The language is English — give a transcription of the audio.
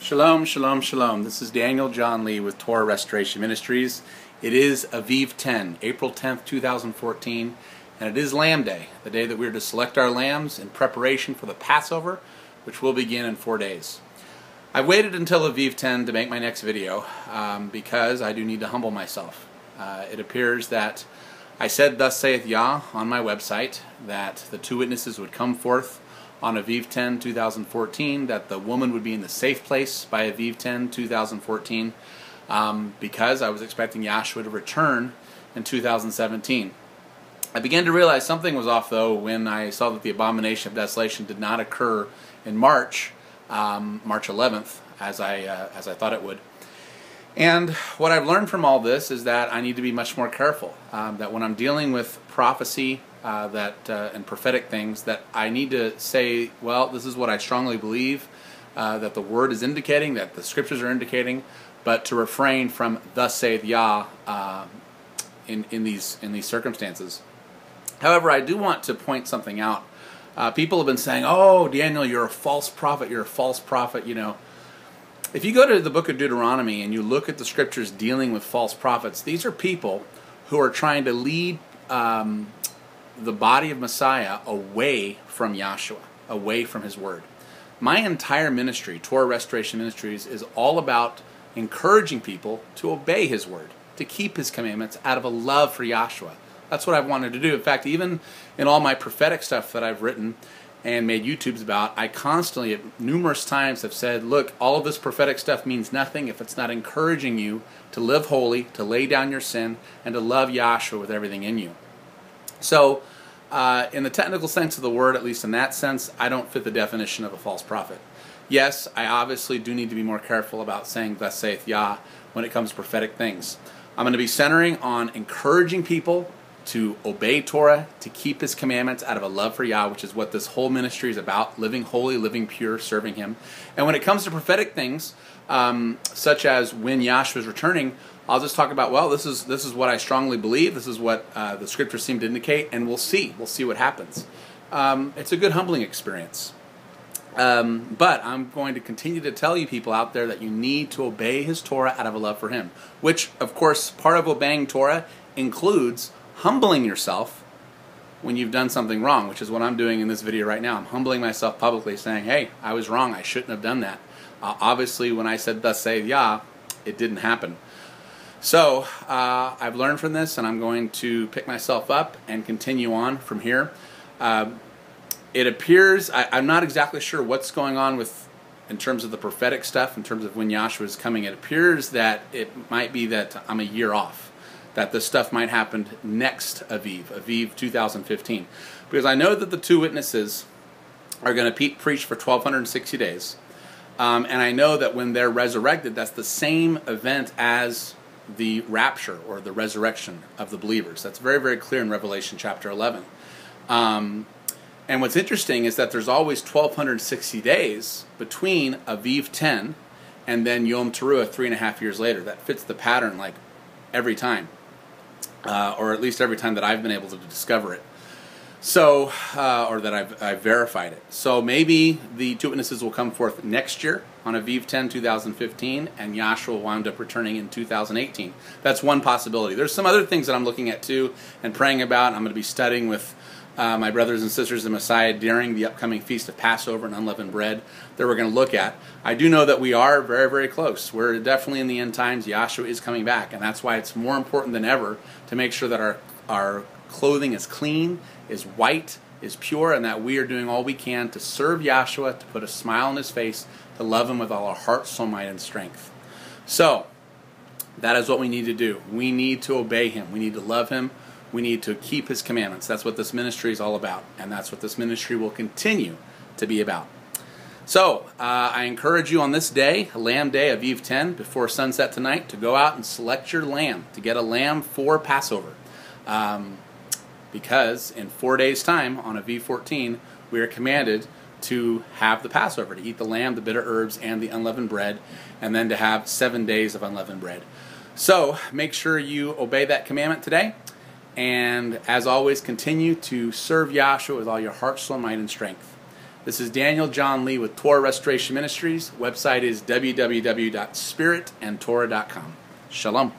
Shalom, shalom, shalom. This is Daniel John Lee with Torah Restoration Ministries. It is Aviv 10, April 10th, 2014, and it is Lamb Day, the day that we are to select our lambs in preparation for the Passover, which will begin in 4 days. I waited until Aviv 10 to make my next video because I do need to humble myself. It appears that I said, "Thus saith Yah," on my website, that the two witnesses would come forth on Aviv 10, 2014, that the woman would be in the safe place by Aviv 10, 2014, because I was expecting Yahshua to return in 2017. I began to realize something was off, though, when I saw that the abomination of desolation did not occur in March 11th, as I thought it would. And what I've learned from all this is that I need to be much more careful, that when I'm dealing with prophecy and prophetic things, that I need to say, well, this is what I strongly believe, that the Word is indicating, that the Scriptures are indicating, but to refrain from "Thus saith Yah" in these circumstances. However, I do want to point something out. People have been saying, "Oh, Daniel, you're a false prophet. You're a false prophet." You know, if you go to the book of Deuteronomy and you look at the Scriptures dealing with false prophets, these are people who are trying to lead the body of Messiah away from Yahshua, away from His Word. My entire ministry, Torah Restoration Ministries, is all about encouraging people to obey His Word, to keep His commandments out of a love for Yahshua. That's what I've wanted to do. In fact, even in all my prophetic stuff that I've written and made YouTubes about, I constantly, at numerous times, have said, look, all of this prophetic stuff means nothing if it's not encouraging you to live holy, to lay down your sin, and to love Yahshua with everything in you. So, in the technical sense of the word, at least in that sense, I don't fit the definition of a false prophet. Yes, I obviously do need to be more careful about saying "Thus saith Yah" when it comes to prophetic things. I'm going to be centering on encouraging people to obey Torah, to keep His commandments out of a love for Yah, which is what this whole ministry is about: living holy, living pure, serving Him. And when it comes to prophetic things, such as when Yahshua is returning, I'll just talk about, well, this is what I strongly believe. This is what the Scriptures seem to indicate, and we'll see. We'll see what happens. It's a good humbling experience. But I'm going to continue to tell you people out there that you need to obey His Torah out of a love for Him, which, of course, part of obeying Torah includes humbling yourself when you've done something wrong, which is what I'm doing in this video right now. I'm humbling myself publicly, saying, hey, I was wrong. I shouldn't have done that. Obviously, when I said "Thus saith Yah," it didn't happen. So, I've learned from this, and I'm going to pick myself up and continue on from here. It appears, I'm not exactly sure what's going on in terms of the prophetic stuff, in terms of when Yahshua is coming. It appears that it might be that I'm a year off, that this stuff might happen next Aviv 2015. Because I know that the two witnesses are going to preach for 1,260 days. And I know that when they're resurrected, that's the same event as the rapture or the resurrection of the believers. That's very, very clear in Revelation chapter 11. And what's interesting is that there's always 1,260 days between Aviv 10 and then Yom Teruah 3.5 years later. That fits the pattern like every time, or at least every time that I've been able to discover it. So, or that I've verified it. So maybe the two witnesses will come forth next year on Aviv 10, 2015, and Yahshua will wind up returning in 2018. That's one possibility. There's some other things that I'm looking at too and praying about. I'm going to be studying with my brothers and sisters in Messiah during the upcoming Feast of Passover and Unleavened Bread that we're going to look at. I do know that we are very, very close. We're definitely in the end times. Yahshua is coming back, and that's why it's more important than ever to make sure that our clothing is clean, is white, is pure, and that we are doing all we can to serve Yahshua, to put a smile on His face, to love Him with all our heart, soul, might, and strength. So, that is what we need to do. We need to obey Him. We need to love Him. We need to keep His commandments. That's what this ministry is all about, and that's what this ministry will continue to be about. So, I encourage you on this day, Lamb Day, Aviv 10, before sunset tonight, to go out and select your lamb, to get a lamb for Passover. Because in 4 days' time, on Aviv 14, we are commanded to have the Passover, to eat the lamb, the bitter herbs, and the unleavened bread, and then to have 7 days of unleavened bread. So, make sure you obey that commandment today, and as always, continue to serve Yahshua with all your heart, soul, might, and strength. This is Daniel John Lee with Torah Restoration Ministries. Website is www.spiritandtorah.com. Shalom.